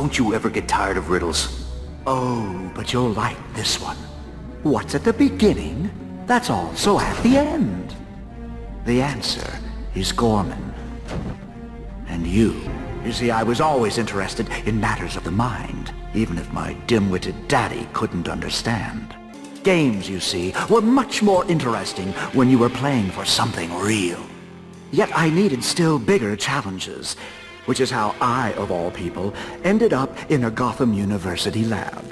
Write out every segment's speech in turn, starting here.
Don't you ever get tired of riddles? Oh, but you'll like this one. What's at the beginning? That's also at the end. The answer is Gorman. And you. You see, I was always interested in matters of the mind, even if my dim-witted daddy couldn't understand. Games, you see, were much more interesting when you were playing for something real. Yet I needed still bigger challenges, which is how I, of all people, ended up in a Gotham University lab.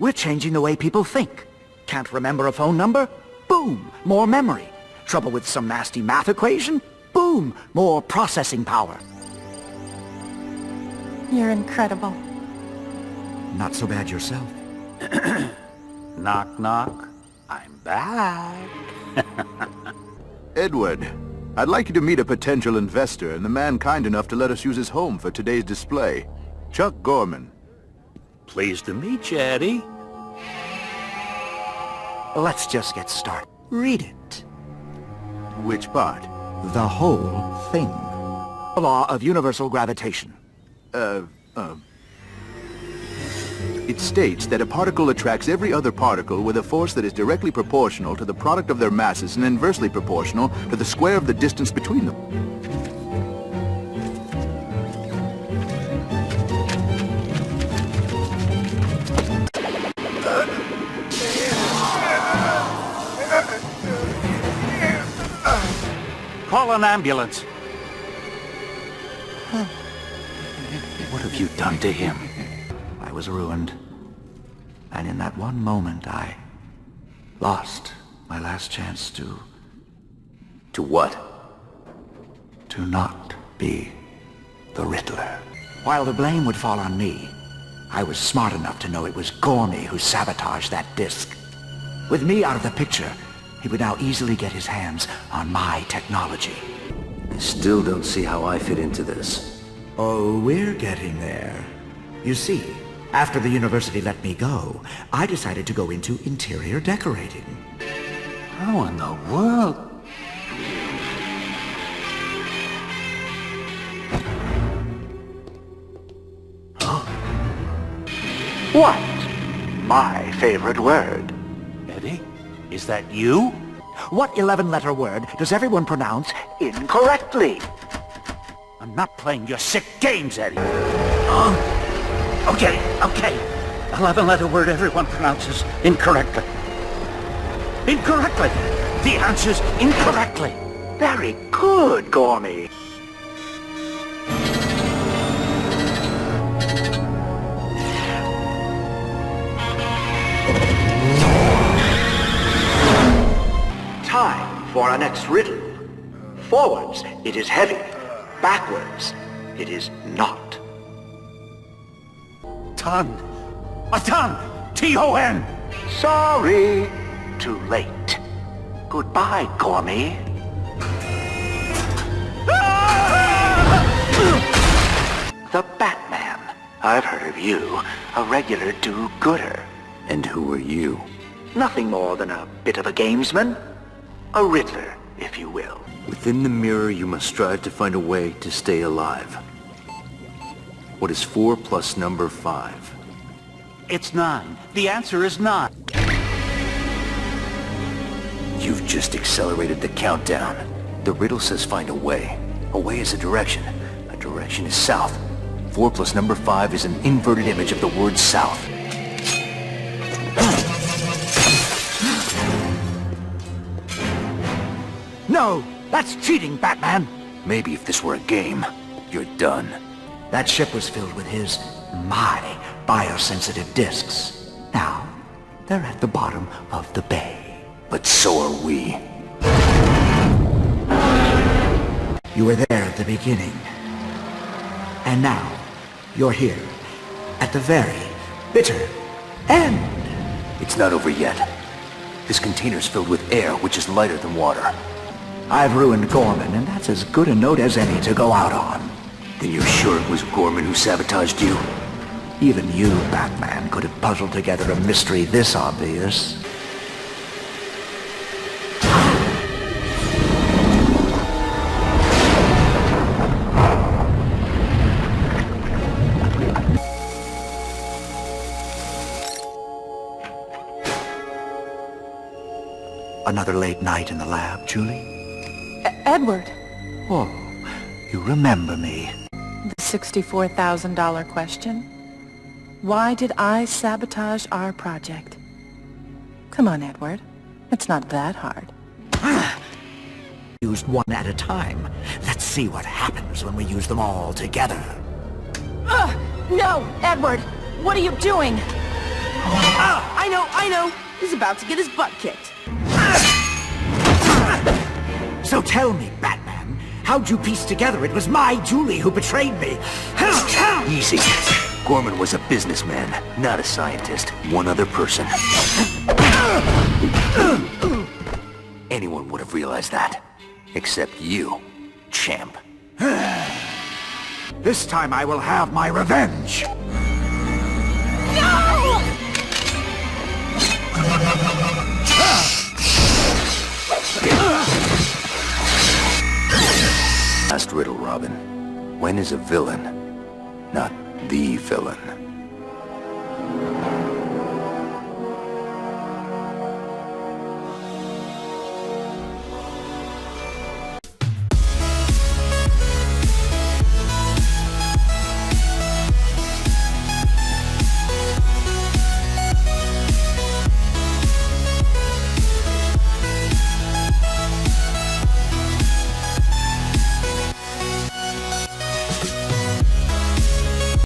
We're changing the way people think. Can't remember a phone number? Boom, more memory. Trouble with some nasty math equation? Boom, more processing power. You're incredible. Not so bad yourself. Knock, knock. I'm back. Edward, I'd like you to meet a potential investor and the man kind enough to let us use his home for today's display. Chuck Gorman. Pleased to meet you, Eddie. Let's just get started. Read it. Which part? The whole thing. The law of universal gravitation. It states that a particle attracts every other particle with a force that is directly proportional to the product of their masses and inversely proportional to the square of the distance between them. Call an ambulance. What have you done to him? I was ruined. And in that one moment, I lost my last chance to what? not be the Riddler. While the blame would fall on me, I was smart enough to know it was Gormy who sabotaged that disc. With me out of the picture, he would now easily get his hands on my technology. I still don't see how I fit into this. Oh, we're getting there. You see, after the university let me go, I decided to go into interior decorating. How in the world? What? My favorite word. Eddie, is that you? What 11-letter word does everyone pronounce incorrectly? I'm not playing your sick games, Eddie. Okay. 11-letter word everyone pronounces incorrectly. Incorrectly! The answer's incorrectly. Very good, Gormy. Time for our next riddle. Forwards, it is heavy. Backwards, it is not. Ton. A ton! T-O-N! Sorry. Too late. Goodbye, Gormy. The Batman. I've heard of you. A regular do-gooder. And who are you? Nothing more than a bit of a gamesman. A Riddler, if you will. Within the mirror, you must strive to find a way to stay alive. What is 4 plus number 5? It's 9. The answer is 9. You've just accelerated the countdown. The riddle says find a way. A way is a direction. A direction is south. 4 plus number 5 is an inverted image of the word south. No, that's cheating, Batman. Maybe if this were a game, you're done. That ship was filled with my biosensitive discs. Now, they're at the bottom of the bay. But so are we. You were there at the beginning. And now, you're here. At the very bitter end. It's not over yet. This container's filled with air, which is lighter than water. I've ruined Gorman, and that's as good a note as any to go out on. Then you're sure it was Gorman who sabotaged you? Even you, Batman, could have puzzled together a mystery this obvious. Another late night in the lab, Julie? Edward, Oh, you remember me. the $64,000 question. Why did I sabotage our project? Come on, Edward. It's not that hard. Used one at a time. Let's see what happens when we use them all together. No, Edward! What are you doing? I know! He's about to get his butt kicked. So tell me, Batman, how'd you piece together it was my Julie who betrayed me? Easy. Gorman was a businessman, not a scientist. One other person. Anyone would have realized that. Except you, champ. This time I will have my revenge. Last riddle, Robin. When is a villain not the villain?